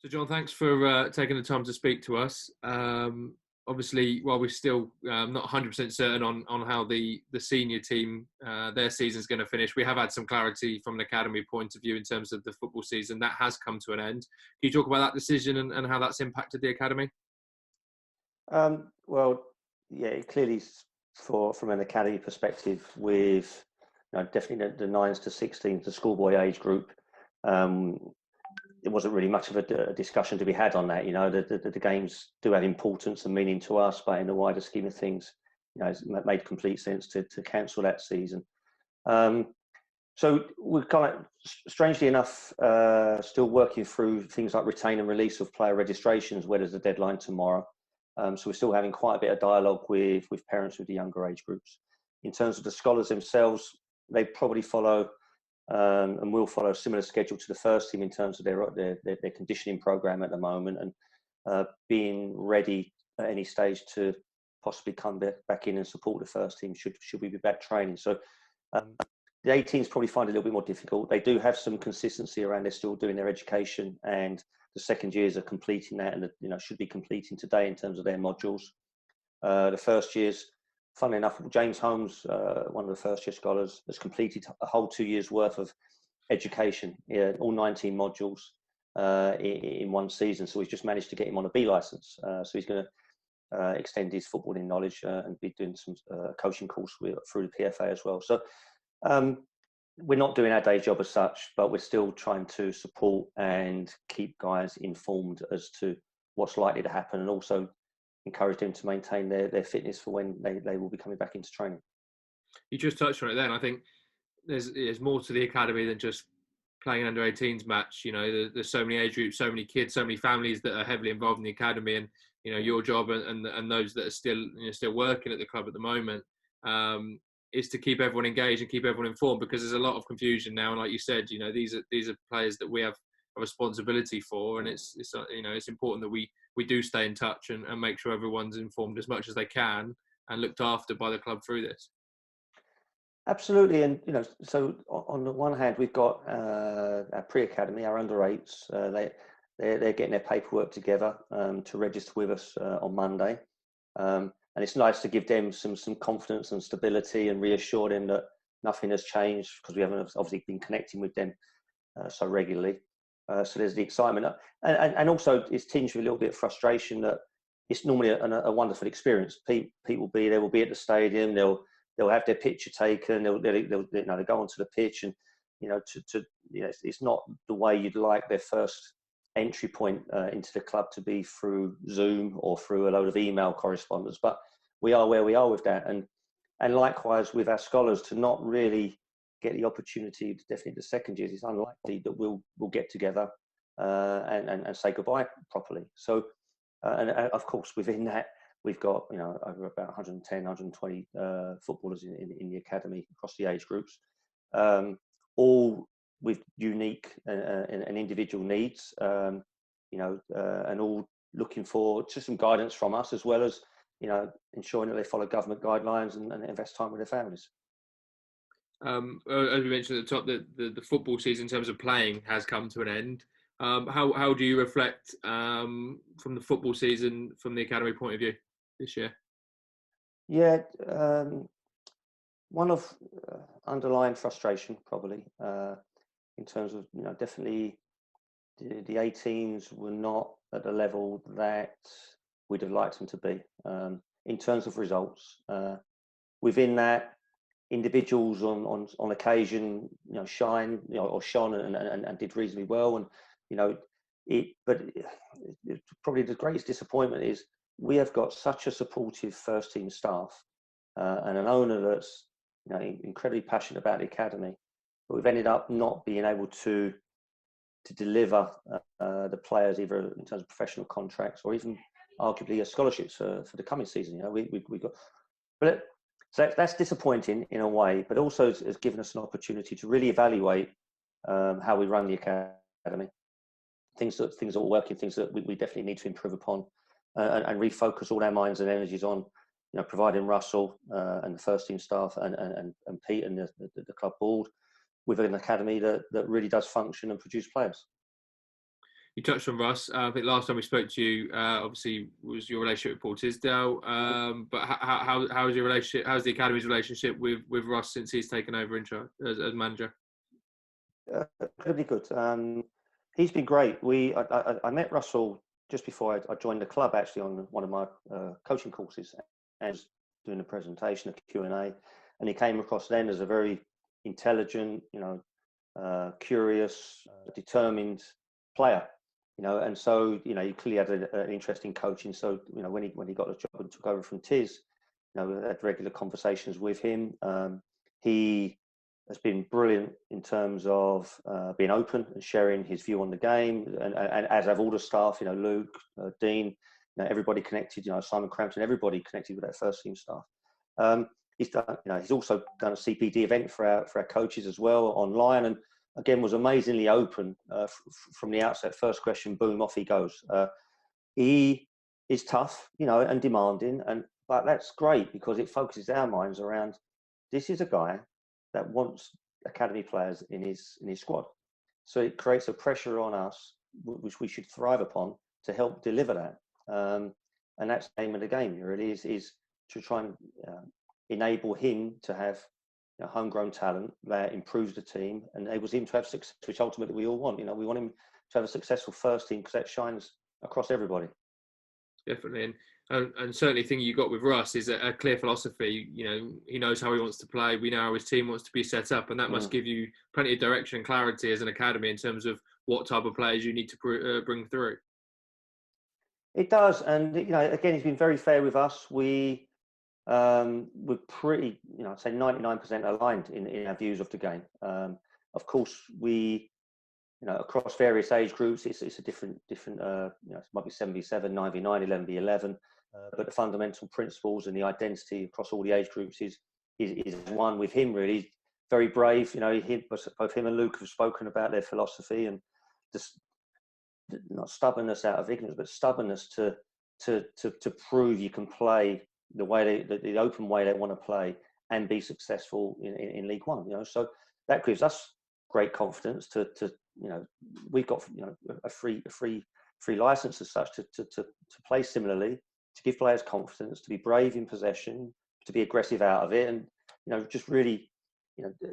So, John, thanks for taking the time to speak to us. Obviously, while we're still not 100% certain on how the senior team, their season is going to finish, we have had some clarity from an academy point of view in terms of the football season. That has come to an end. Can you talk about that decision and how that's impacted the academy? Well, yeah, it clearly from an academy perspective, with definitely the 9s to 16s, the schoolboy age group, it wasn't really much of a discussion to be had on that. The games do have importance and meaning to us, but in the wider scheme of things, it's made complete sense to cancel that season. So we're kind of, strangely enough, still working through things like retain and release of player registrations, where there's a deadline tomorrow. So we're still having quite a bit of dialogue with parents with the younger age groups. In terms of the scholars themselves, they probably follow and will follow a similar schedule to the first team in terms of their conditioning program at the moment, and being ready at any stage to possibly come back in and support the first team should we be back training. So the 18s probably find it a little bit more difficult. They do have some consistency around they're still doing their education, and the second years are completing that, and should be completing today in terms of their modules. The first years, funnily enough, James Holmes, one of the first year scholars, has completed a whole 2 years worth of education, all 19 modules in one season. So he's just managed to get him on a B license. So he's going to extend his footballing knowledge and be doing some coaching course through the PFA as well. So we're not doing our day job as such, but we're still trying to support and keep guys informed as to what's likely to happen, and also encourage them to maintain their fitness for when they will be coming back into training. You just touched on it then. I think there's more to the academy than just playing an under-18s match. There's so many age groups, so many kids, so many families that are heavily involved in the academy, and your job and those that are still working at the club at the moment is to keep everyone engaged and keep everyone informed, because there's a lot of confusion now. And like you said, these are players that we have a responsibility for, and it's important that we do stay in touch and make sure everyone's informed as much as they can and looked after by the club through this. Absolutely. And so on the one hand, we've got our pre-academy, our under-8s. They're getting their paperwork together to register with us on Monday, and it's nice to give them some confidence and stability and reassure them that nothing has changed, because we haven't obviously been connecting with them so regularly. So there's the excitement, and also it's tinged with a little bit of frustration that it's normally a wonderful experience. People will be at the stadium. They'll have their picture taken. They'll go onto the pitch, and it's not the way you'd like their first entry point into the club to be through Zoom or through a load of email correspondence. But we are where we are with that, and likewise with our scholars, to not really get the opportunity, definitely the second years, it's unlikely that we'll get together and say goodbye properly. So, and of course, within that, we've got over about 110, 120 footballers in the academy across the age groups, all with unique and individual needs, and all looking for just some guidance from us, as well as ensuring that they follow government guidelines and invest time with their families. As we mentioned at the top, the football season in terms of playing has come to an end. How do you reflect from the football season from the academy point of view this year? Yeah, one of underlying frustration probably in terms of definitely the 18s were not at the level that we'd have liked them to be in terms of results. Within that, individuals on occasion shone and did reasonably well, and but probably the greatest disappointment is we have got such a supportive first team staff and an owner that's incredibly passionate about the academy, but we've ended up not being able to deliver the players either in terms of professional contracts or even arguably scholarships for the coming season. We got, but so that's disappointing in a way, but also has given us an opportunity to really evaluate how we run the academy, things that are working, things that we definitely need to improve upon, and refocus all our minds and energies on providing Russell and the first team staff and Pete and the club board with an academy that really does function and produce players. you touched on Russ. I think last time we spoke to you, obviously, was your relationship with Paul Tisdale. But how's your relationship? How's the academy's relationship with Russ since he's taken over in charge as manager? Incredibly good. He's been great. I met Russell just before I joined the club, actually, on one of my coaching courses, and was doing a presentation, a Q&A, and he came across then as a very intelligent, curious, determined player. And so he clearly had an interest in coaching. So when he got the job and took over from Tiz, we had regular conversations with him. He has been brilliant in terms of being open and sharing his view on the game, and as have all the staff. Luke, Dean, everybody connected. Simon Crampton, everybody connected with that first team staff. He's done. He's also done a CPD event for our coaches as well online, and again was amazingly open from the outset. First question, boom, off he goes. He is tough, and demanding, but that's great because it focuses our minds around this is a guy that wants academy players in his squad. So it creates a pressure on us, which we should thrive upon to help deliver that. And that's the aim of the game, really, is to try and enable him to have homegrown talent that improves the team and enables him to have success, which ultimately we all want. We want him to have a successful first team because that shines across everybody. Definitely. And certainly the thing you got with Russ is a clear philosophy. He knows how he wants to play. We know how his team wants to be set up, and that must give you plenty of direction and clarity as an academy in terms of what type of players you need to bring through. It does. And, again, he's been very fair with us. We're pretty, I'd say 99% aligned in our views of the game. Of course, we, across various age groups, it's a different, it might be 7v7, 9v9, 11v11, but the fundamental principles and the identity across all the age groups is one with him, really. He's very brave. Both him and Luke have spoken about their philosophy and just not stubbornness out of ignorance, but stubbornness to prove you can play the way the open way they want to play and be successful in League One. So that gives us great confidence to we've got a free license as such to play similarly, to give players confidence, to be brave in possession, to be aggressive out of it, and just really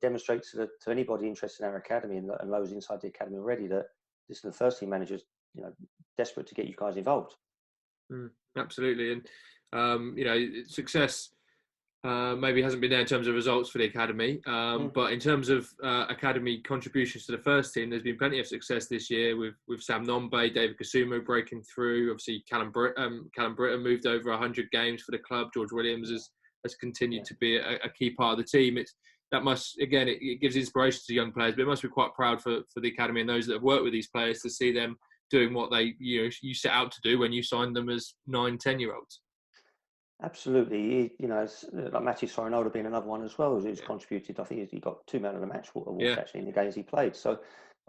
demonstrate to anybody interested in our academy and those inside the academy already that this is the first team managers desperate to get you guys involved. Absolutely. And success maybe hasn't been there in terms of results for the academy, but in terms of academy contributions to the first team, there's been plenty of success this year with Sam Nombe, David Kasumo breaking through. Obviously, Callum Britton moved over 100 games for the club. George Williams has continued to be a key part of the team. It gives inspiration to young players, but it must be quite proud for the academy and those that have worked with these players to see them doing what they you set out to do when you signed them as 9-10-year-olds. Absolutely. Like Matthew Sorinola being another one as well, who's contributed. I think he got 2 Man of the Match awards actually in the games he played. So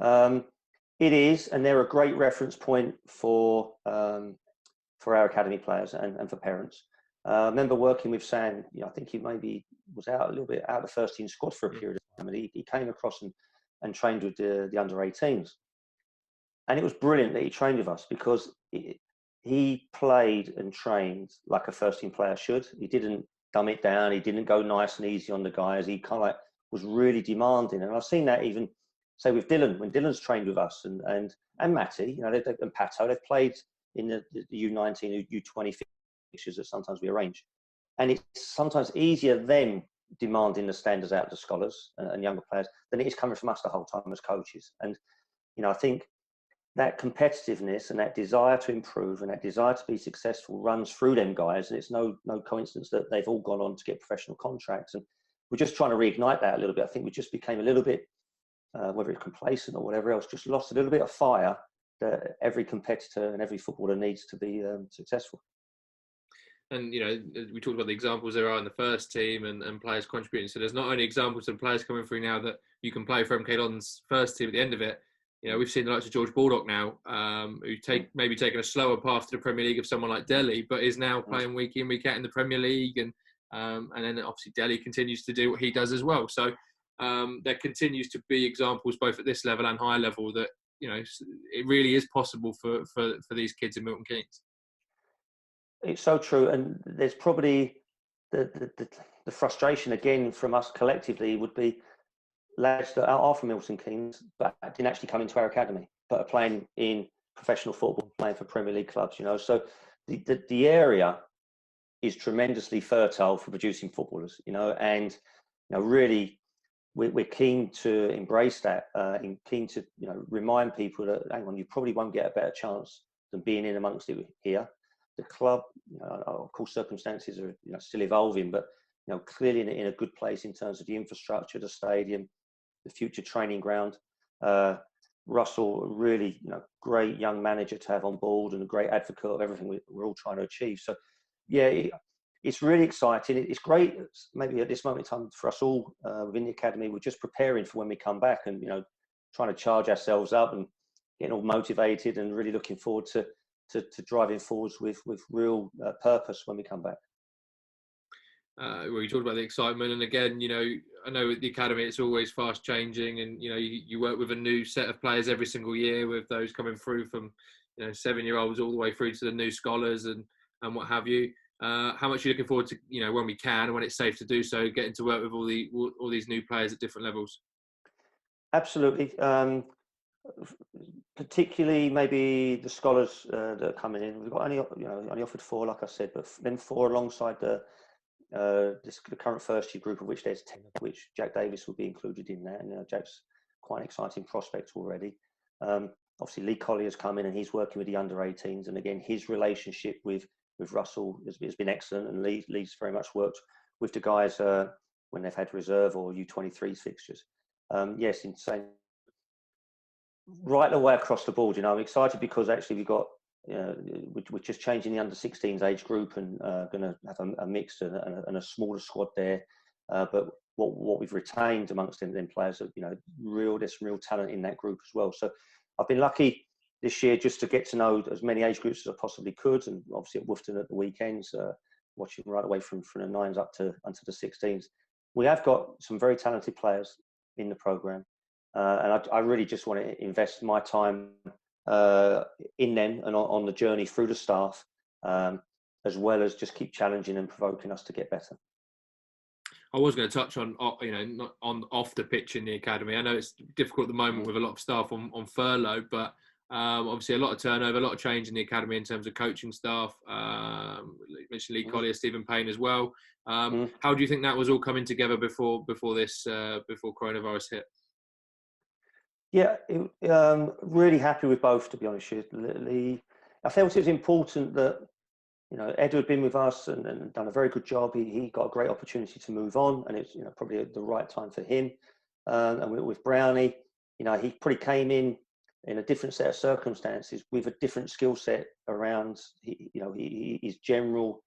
it is, and they're a great reference point for our academy players and for parents. I remember working with Sam. I think he maybe was out a little bit out of the first team squad for a period of time, and he came across and trained with the under 18s, and it was brilliant that he trained with us because he played and trained like a first team player should. He didn't dumb it down. He didn't go nice and easy on the guys. He kind of was really demanding, and I've seen that even say with Dylan when Dylan's trained with us and Matty, and Pato. They've played in the U19, U20 fixtures that sometimes we arrange, and it's sometimes easier them demanding the standards out of the scholars and younger players than it is coming from us the whole time as coaches. And I think that competitiveness and that desire to improve and that desire to be successful runs through them guys, and it's no coincidence that they've all gone on to get professional contracts. And we're just trying to reignite that a little bit. I think we just became a little bit, whether it's complacent or whatever else, just lost a little bit of fire that every competitor and every footballer needs to be successful. And, we talked about the examples there are in the first team and players contributing. So there's not only examples of players coming through now that you can play for MK Dons first team at the end of it. We've seen the likes of George Baldock now, who maybe taken a slower path to the Premier League of someone like Delhi, but is now playing week in, week out in the Premier League. And then obviously Delhi continues to do what he does as well. So there continues to be examples both at this level and higher level that it really is possible for these kids in Milton Keynes. It's so true, and there's probably the frustration again from us collectively would be lads that are from Milton Keynes but didn't actually come into our academy, but are playing in professional football, playing for Premier League clubs. So the area is tremendously fertile for producing footballers. And really we're keen to embrace that, and keen to remind people that hang on, you probably won't get a better chance than being in amongst it here. The club, of course, circumstances are still evolving, but clearly in a good place in terms of the infrastructure, the stadium, the future training ground. Russell, really great young manager to have on board and a great advocate of everything we're all trying to achieve. So, yeah, it's really exciting. It's great. Maybe at this moment in time for us all within the academy, we're just preparing for when we come back and trying to charge ourselves up and getting all motivated and really looking forward to driving forwards with real purpose when we come back. Well, you talked about the excitement, and again, I know at the academy it's always fast changing, and you work with a new set of players every single year, with those coming through from 7-year-olds all the way through to the new scholars and what have you. How much are you looking forward to when we can and when it's safe to do so, getting to work with all these new players at different levels? Absolutely. Particularly maybe the scholars that are coming in. We've got only offered 4, like I said, but then 4 alongside the current first year group, of which there's 10, of which Jack Davis will be included in that. And Jack's quite an exciting prospect already. Obviously, Lee Collier's come in and he's working with the under-18s, and again, his relationship with Russell has been excellent, and Lee's very much worked with the guys when they've had reserve or U23 fixtures. Yes, insane. Right away across the board, I'm excited because actually we've got, we're just changing the under-16s age group and going to have a mixed and a smaller squad there. But what we've retained amongst them players, there's some real talent in that group as well. So I've been lucky this year just to get to know as many age groups as I possibly could, and obviously at Wolfton at the weekends, watching right away from the 9s up to onto the 16s. We have got some very talented players in the programme. And I really just want to invest my time in them and on the journey through the staff, as well as just keep challenging and provoking us to get better. I was going to touch on, not on off the pitch in the academy. I know it's difficult at the moment with a lot of staff on furlough, but obviously a lot of turnover, a lot of change in the academy in terms of coaching staff. You mentioned Lee Collier, Stephen Payne as well. How do you think that was all coming together before coronavirus hit? Yeah, really happy with both, to be honest with you. I felt it was important that, Ed had been with us and done a very good job. He got a great opportunity to move on, and it's probably the right time for him. And with Brownie, he probably came in a different set of circumstances with a different skill set around, his general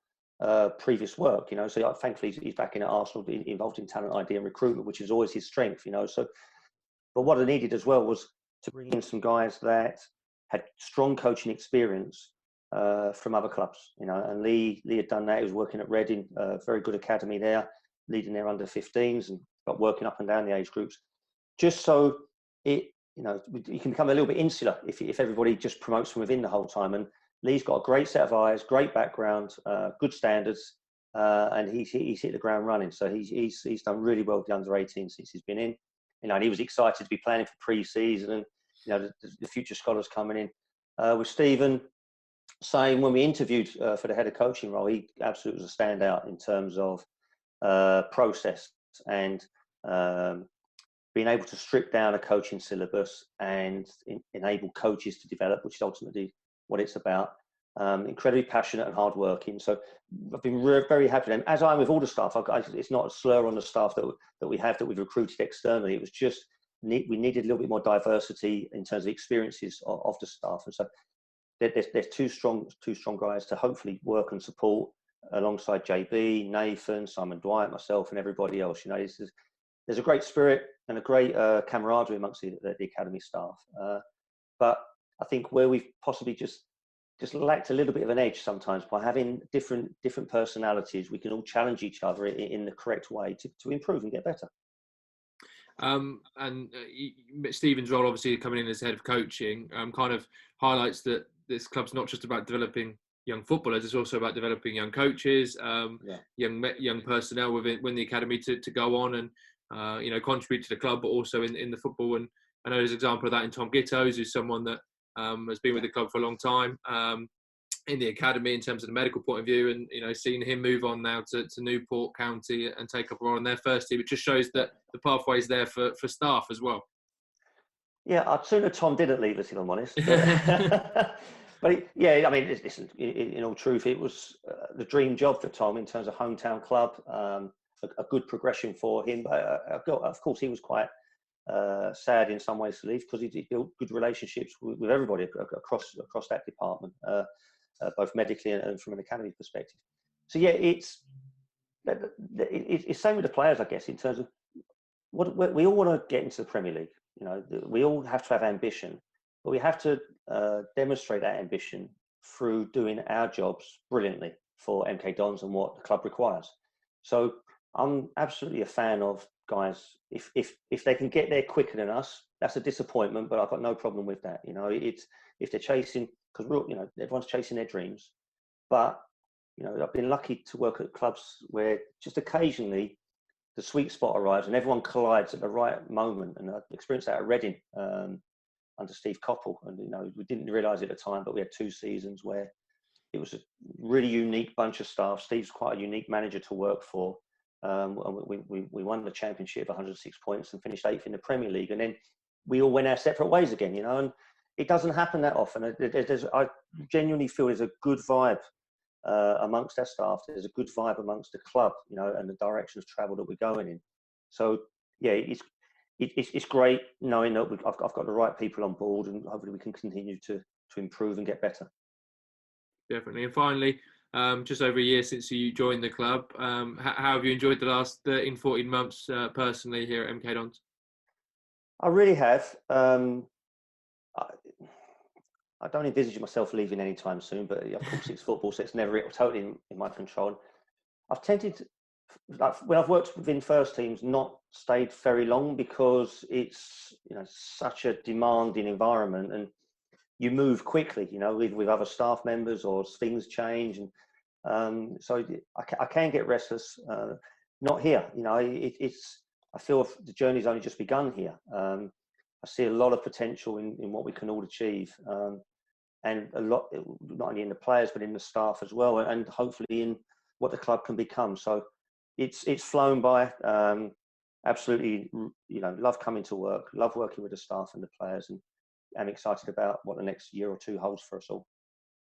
previous work. So thankfully he's back in at Arsenal, involved in talent ID and recruitment, which is always his strength. So. But what I needed as well was to bring in some guys that had strong coaching experience from other clubs, and Lee had done that. He was working at Reading, a very good academy there, leading their under-15s and got working up and down the age groups. Just so you can become a little bit insular if everybody just promotes from within the whole time. And Lee's got a great set of eyes, great background, good standards, and he's hit the ground running. So he's done really well with the under-18 since he's been in. And he was excited to be planning for pre-season and, the future scholars coming in. With Stephen, saying when we interviewed for the head of coaching role, he absolutely was a standout in terms of process and being able to strip down a coaching syllabus and enable coaches to develop, which is ultimately what it's about. Incredibly passionate and hardworking. So I've been very happy with them, as I am with all the staff. It's not a slur on the staff that we've recruited externally. It was just we needed a little bit more diversity in terms of experiences of the staff. And so there's two strong guys to hopefully work and support alongside JB, Nathan, Simon Dwight, myself, and everybody else. There's a great spirit and a great camaraderie amongst the academy staff. But I think where we've possibly just lacked a little bit of an edge sometimes by having different personalities, we can all challenge each other in the correct way to improve and get better. Stephen's role, obviously coming in as head of coaching, kind of highlights that this club's not just about developing young footballers; it's also about developing young coaches, young personnel within the academy to go on and contribute to the club, but also in the football. And I know there's an example of that in Tom Gittos, who's someone that has been with the club for a long time. In the academy in terms of the medical point of view, and seeing him move on now to Newport County and take up a role in their first team, it just shows that the pathway's there for staff as well. Yeah, I'd sooner Tom didn't leave us, if I'm honest. But yeah, I mean, listen, in all truth, it was the dream job for Tom in terms of hometown club, a good progression for him. But of course, he was quite sad in some ways to leave, because he built good relationships with everybody across that department. Both medically and from an academy perspective. So yeah, it's same with the players, I guess, in terms of what we all want to get into the Premier League. We all have to have ambition, but we have to demonstrate that ambition through doing our jobs brilliantly for MK Dons and what the club requires. So I'm absolutely a fan of guys. If they can get there quicker than us, that's a disappointment, but I've got no problem with that. It's if they're chasing, because everyone's chasing their dreams. But I've been lucky to work at clubs where just occasionally the sweet spot arrives and everyone collides at the right moment. And I experienced that at Reading under Steve Coppell. And we didn't realise it at the time, but we had 2 seasons where it was a really unique bunch of staff. Steve's quite a unique manager to work for. And we won the championship, 106 points, and finished 8th in the Premier League. And then we all went our separate ways again, and it doesn't happen that often. I genuinely feel there's a good vibe amongst our staff. There's a good vibe amongst the club, and the direction of travel that we're going in. So yeah, it's great knowing that I've got the right people on board, and hopefully we can continue to improve and get better. Definitely. And finally, just over a year since you joined the club, how have you enjoyed the last 13, 14 months personally here at MK Dons? I really have. I don't envisage myself leaving anytime soon, but of course it's football, so it's never totally in my control. I've tended, when I've worked within first teams, not stayed very long, because it's such a demanding environment, and you move quickly, with other staff members, or things change, and so I can get restless. Not here, I feel the journey's only just begun here. I see a lot of potential in what we can all achieve, and a lot, not only in the players but in the staff as well, and hopefully in what the club can become. So it's flown by. Absolutely, love coming to work, love working with the staff and the players, and I'm excited about what the next year or 2 holds for us all.